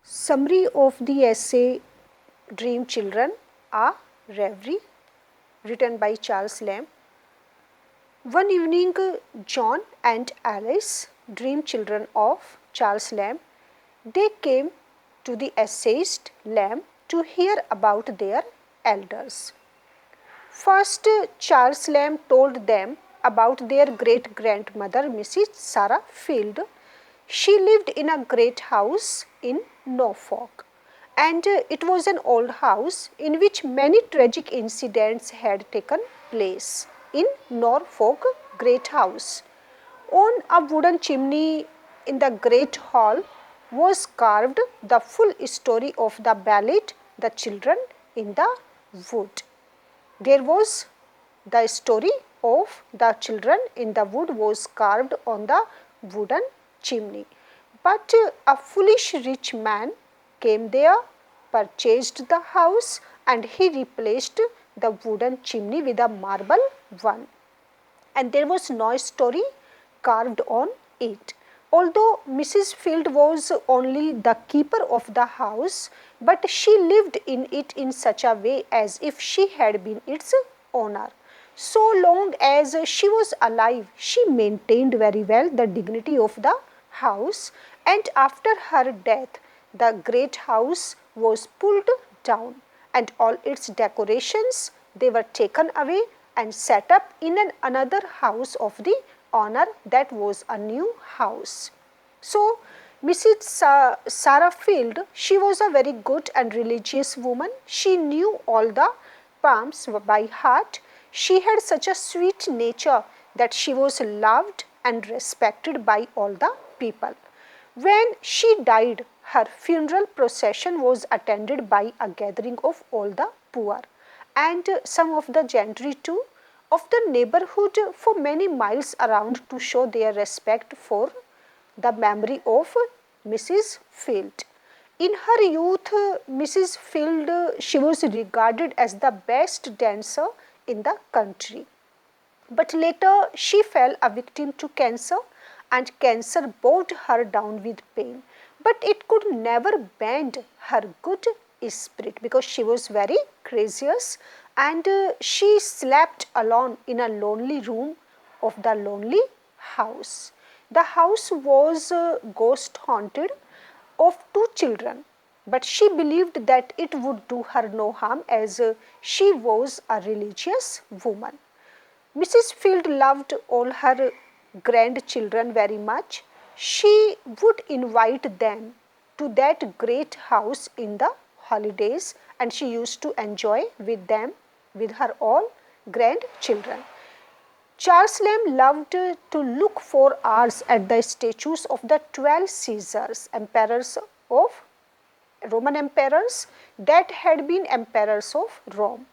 Summary of the essay Dream Children, a Reverie, written by Charles Lamb. One evening, John and Alice, dream children of Charles Lamb, they came to the essayist Lamb to hear about their elders. First, Charles Lamb told them about their great grandmother, Mrs. Sarah Field. She lived in a great house in Norfolk, and it was an old house in which many tragic incidents had taken place. In Norfolk Great House, on a wooden chimney in the great hall was carved the full story of the ballad The Children in the Wood. There was the story of the children in the wood was carved on the wooden chimney. But a foolish rich man came there, purchased the house, and he replaced the wooden chimney with a marble one. And there was no story carved on it. Although Mrs. Field was only the keeper of the house, but she lived in it in such a way as if she had been its owner. So long as she was alive, she maintained very well the dignity of the house, and after her death, the great house was pulled down, and all its decorations they were taken away and set up in another house of the owner, that was a new house. So, Mrs. Sarah Field, she was a very good and religious woman. She knew all the psalms by heart. She had such a sweet nature that she was loved and respected by all the people. When she died, her funeral procession was attended by a gathering of all the poor and some of the gentry too of the neighborhood for many miles around to show their respect for the memory of Mrs. Field. In her youth, Mrs. Field, she was regarded as the best dancer in the country. But later she fell a victim to cancer, and cancer bowed her down with pain. But it could never bend her good spirit because she was very courageous, and she slept alone in a lonely room of the lonely house. The house was ghost haunted of two children, but she believed that it would do her no harm as she was a religious woman. Mrs. Field loved all her grandchildren very much. She would invite them to that great house in the holidays, and she used to enjoy with them, with her all grandchildren. Charles Lamb loved to look for hours at the statues of the 12 Caesars, emperors of Roman emperors that had been emperors of Rome.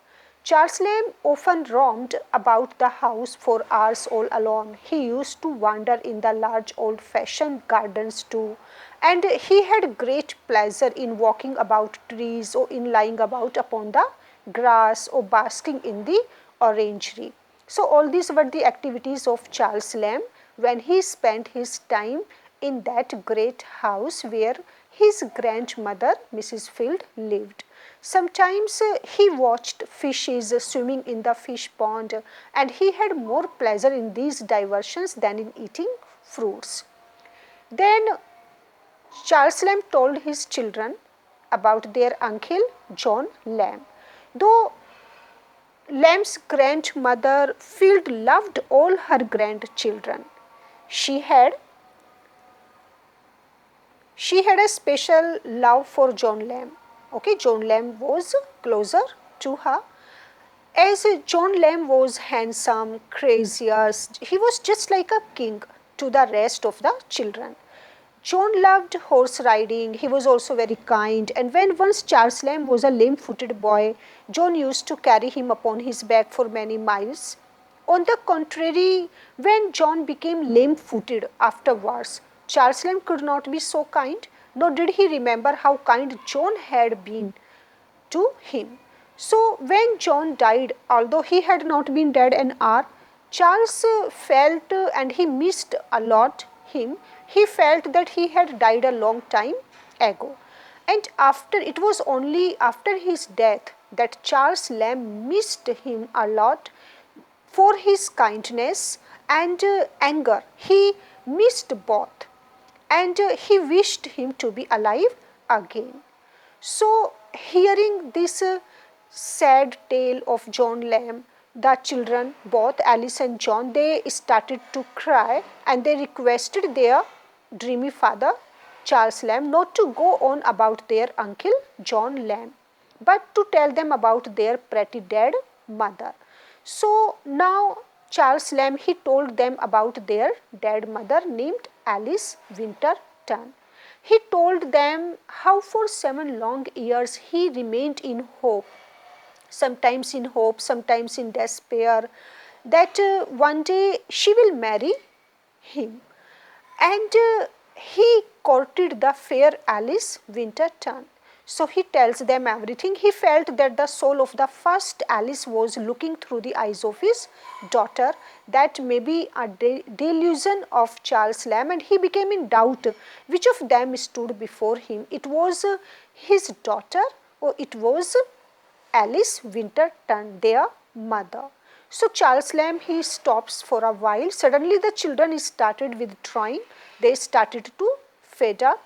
Charles Lamb often roamed about the house for hours all alone. He used to wander in the large old-fashioned gardens too, and he had great pleasure in walking about trees or in lying about upon the grass or basking in the orangery. So all these were the activities of Charles Lamb when he spent his time in that great house where his grandmother Mrs. Field lived. Sometimes he watched fishes swimming in the fish pond, and he had more pleasure in these diversions than in eating fruits. Then Charles Lamb told his children about their uncle John Lamb. Though Lamb's grandmother Field loved all her grandchildren, she had a special love for John Lamb. Okay, John Lamb was closer to her. As John Lamb was handsome, courageous, he was just like a king to the rest of the children. John loved horse riding. He was also very kind, and when once Charles Lamb was a lame-footed boy, John used to carry him upon his back for many miles. On the contrary, when John became lame-footed afterwards, Charles Lamb could not be so kind, nor did he remember how kind John had been to him. So when John died, although he had not been dead an hour, Charles felt and he missed a lot him. He felt that he had died a long time ago. And after, it was only after his death that Charles Lamb missed him a lot for his kindness and anger. He missed both, and he wished him to be alive again. So, hearing this sad tale of John Lamb, the children, both Alice and John, they started to cry, and they requested their dreamy father, Charles Lamb, not to go on about their uncle John Lamb, but to tell them about their pretty dead mother. So now Charles Lamb, he told them about their dead mother named Alice Winterton. He told them how for 7 long years he remained in hope, sometimes in despair, that one day she will marry him. And he courted the fair Alice Winterton. So he tells them everything. He felt that the soul of the first Alice was looking through the eyes of his daughter. That may be a delusion of Charles Lamb, and he became in doubt which of them stood before him. It was his daughter, or it was Alice Winterton, their mother. So Charles Lamb, he stops for a while. Suddenly the children started withdrawing. They started to fade up,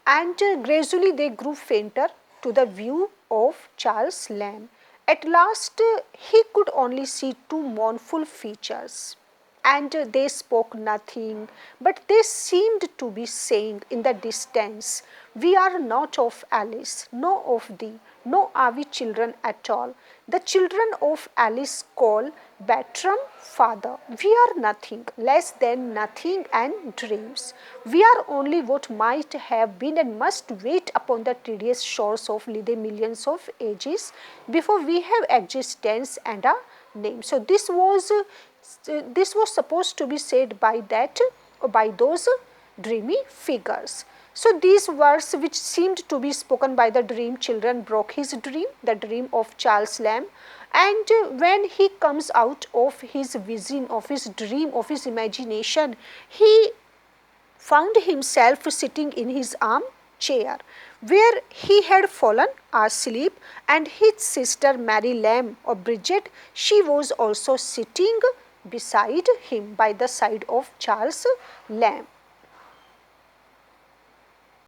and gradually they grew fainter to the view of Charles Lamb. At last he could only see 2 mournful features, and they spoke nothing, but they seemed to be saying in the distance, "We are not of Alice, no of thee, no are we children at all. The children of Alice call Bertram father. We are nothing, less than nothing and dreams. We are only what might have been and must wait upon the tedious shores of the millions of ages before we have existence and a name." So this was supposed to be said by those dreamy figures. So these words, which seemed to be spoken by the dream children, broke his dream, the dream of Charles Lamb. And when he comes out of his vision, of his dream, of his imagination, he found himself sitting in his armchair, where he had fallen asleep, and his sister Mary Lamb, or Bridget, she was also sitting beside him, by the side of Charles Lamb.